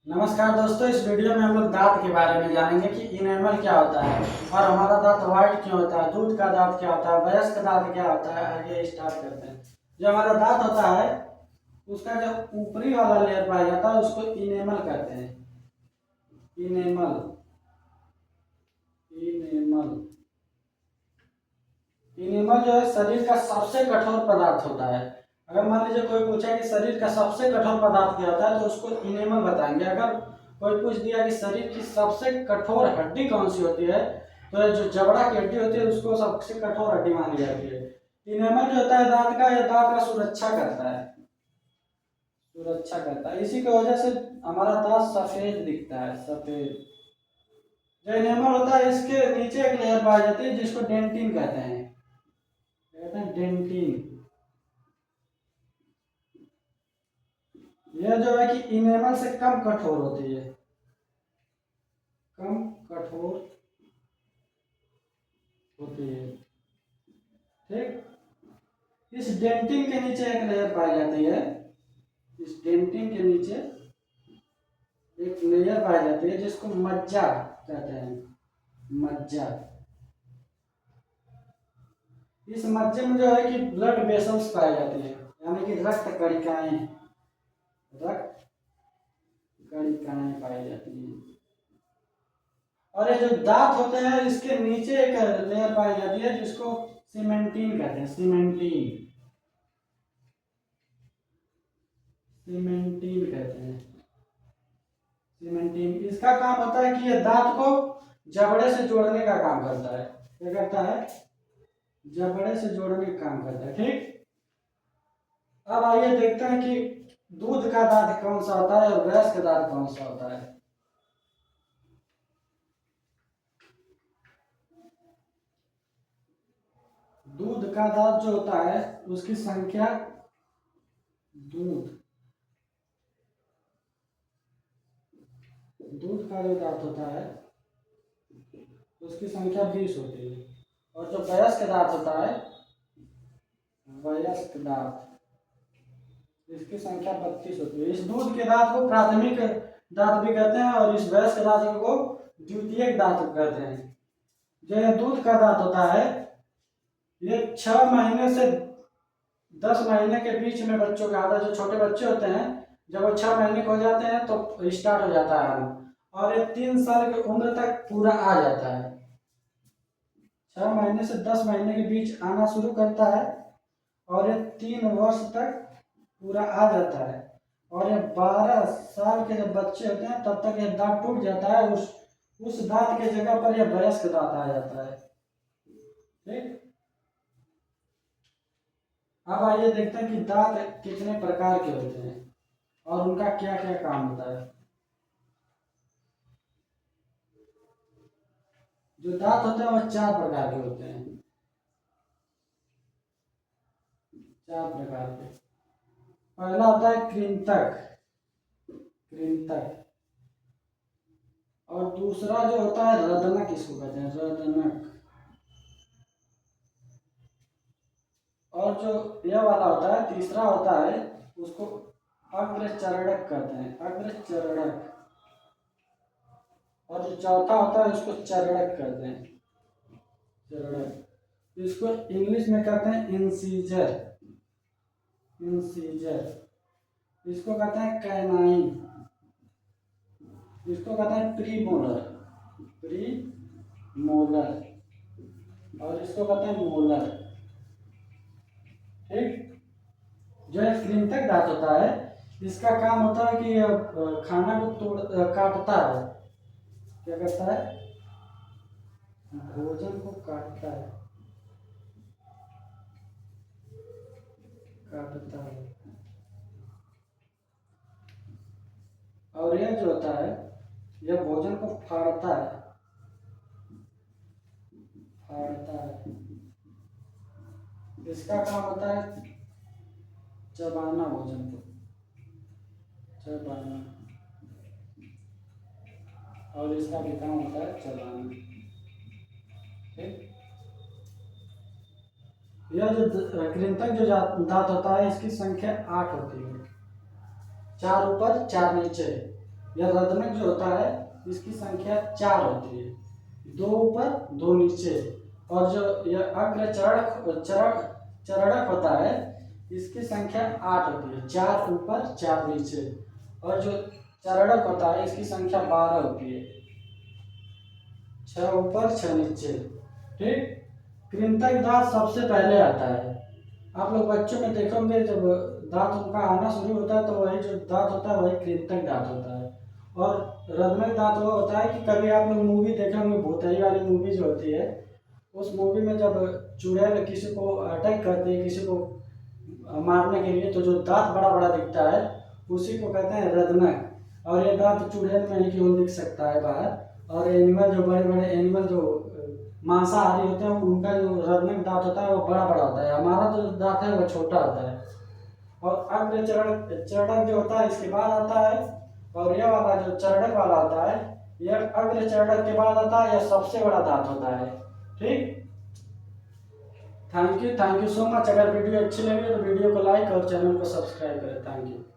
नमस्कार दोस्तों, इस वीडियो में हम लोग दांत के बारे में जानेंगे कि इनेमल क्या होता है और हमारा दांत व्हाइट क्यों होता है, दूध का दांत क्या होता है, वयस्क दांत क्या होता है। आइए स्टार्ट करते हैं। जो हमारा दांत होता है उसका जो ऊपरी वाला लेयर पाया जाता है उसको इनेमल कहते हैं। इनेमल इनेमल इनेमल जो है शरीर का सबसे कठोर पदार्थ होता है। अगर मान लीजिए कोई पूछे कि शरीर का सबसे कठोर पदार्थ क्या होता है तो उसको इनेमल बताएंगे। अगर कोई पूछ दिया कि शरीर की सबसे कठोर हड्डी कौन सी होती है तो जो जबड़ा की हड्डी होती है उसको सबसे कठोर हड्डी मानी जाती है। इनेमल जो होता है दांत का, यह दांत का सुरक्षा करता है। इसी की वजह से हमारा दांत सफेद दिखता है, सफेद। जो इनेमल होता है इसके नीचे एक लेयर पाई जाती है जिसको डेंटिन कहते हैं डेंटिन। यह जो है कि इनेमल से कम कठोर होती है, कम कठोर होती है। ठीक। इस डेंटिन के नीचे एक लेयर पाई जाती है। इस डेंटिन के नीचे एक लेयर पाई जाती है जिसको मज्जा कहते हैं, मज्जा। इस मज्जे में जो है कि ब्लड वेसल्स पाई जाती है, यानी कि रक्त कणिकाएं पाई जाती हैं। और ये जो दांत होते हैं इसके नीचे एक लेयर पाई जाती है जिसको सीमेंटीन कहते हैं, सीमेंटीन कहते हैं, सीमेंटीन। इसका काम होता है कि ये दांत को जबड़े से जोड़ने का काम करता है। क्या करता है? जबड़े से जोड़ने का काम करता है। ठीक। अब आइए देखते हैं कि दूध का दांत कौन सा होता है और भैंस का दांत कौन सा होता है। दूध का दांत जो होता है उसकी संख्या, दूध दूध का जो दांत होता है उसकी संख्या 20 होती है। और जो वयस्क दांत होता है, वयस्क दांत, इसकी संख्या 32 होती है। इस दूध के दांत को प्राथमिक दांत भी कहते हैं और इस वयस्क दांत को द्वितीयक दांत कहते हैं। जो ये दूध का दांत होता है ये 6 महीने से 10 महीने के बीच में बच्चों का आता है। जो छोटे बच्चे होते हैं जब वो 6 महीने के हो जाते हैं तो स्टार्ट हो जाता है आना, और ये 3 साल की उम्र तक पूरा आ जाता है। 6 महीने से 10 महीने के बीच आना शुरू करता है और ये 3 वर्ष तक पूरा आ जाता है। और ये 12 साल के जब बच्चे होते हैं तब तक ये दांत टूट जाता है, उस दांत के जगह पर यह वयस्क दांत आ जाता है। ठीक। अब आइए देखते हैं कि दांत कितने प्रकार के होते हैं और उनका क्या क्या काम होता है। जो दांत होते हैं वह 4 प्रकार के होते हैं, 4 प्रकार के। पहला होता है कृंतक। और दूसरा जो होता है रदनक, इसको कहते हैं रदनक। और जो यह वाला होता है तीसरा होता है उसको अग्रचरणक कहते हैं, अग्रचरणक। और जो चौथा होता है उसको चरणक कहते हैं, चरणक। इसको इंग्लिश में कहते हैं इंसीजर, इसको कहते हैं कैनाइन, इसको कहते हैं प्री मोलर, और इसको कहते हैं मोलर। ठीक। जो एक कृंतक दांत होता है इसका काम होता है कि खाना को काटता है। क्या करता है? भोजन को काटता है। और यह जो होता है यह भोजन को फाड़ता है। इसका काम होता है चबाना, भोजन को चबाना। और इसका भी काम होता है चबाना। ठीक। यह जो कृंतक जो दांत होता है इसकी संख्या 8 होती है, 4 ऊपर 4 नीचे। यह रदनक जो होता है इसकी संख्या 4 होती है, 2 ऊपर 2 नीचे। और जो यह चरणक होता है इसकी संख्या 8 होती है, 4 ऊपर 4 नीचे। और जो चरणक होता है इसकी संख्या 12 होती है, 6 ऊपर 6 नीचे। ठीक। कृंतक दांत सबसे पहले आता है। आप लोग बच्चों में देखोगे जब दांत उनका आना शुरू होता है तो वही जो दांत होता है वही कृंतक दांत होता है। और रदनक दांत वो होता है कि कभी आप लोग मूवी देखे होंगे, भूतई वाली मूवी जो होती है, उस मूवी में जब चुड़ैल किसी को अटैक करती है, किसी को मारने के लिए, तो जो दांत बड़ा बड़ा दिखता है उसी को कहते हैं रदनक। और ये दांत चुड़ैल में ही केवल दिख सकता है बाहर। और एनिमल जो बड़े बड़े एनिमल जो मांसाहारी होते हैं उनका जो रदनक दांत होता है वो बड़ा बड़ा होता है, हमारा जो दांत है वो छोटा होता है। और अग्र चरणक जो होता है इसके बाद आता है। और यह वाला जो चरणक वाला होता है यह अग्र चरणक के बाद आता है, यह सबसे बड़ा दांत होता है। ठीक। Thank you so much. अगर वीडियो अच्छी लगी तो वीडियो को लाइक और चैनल को सब्सक्राइब करें। Thank you.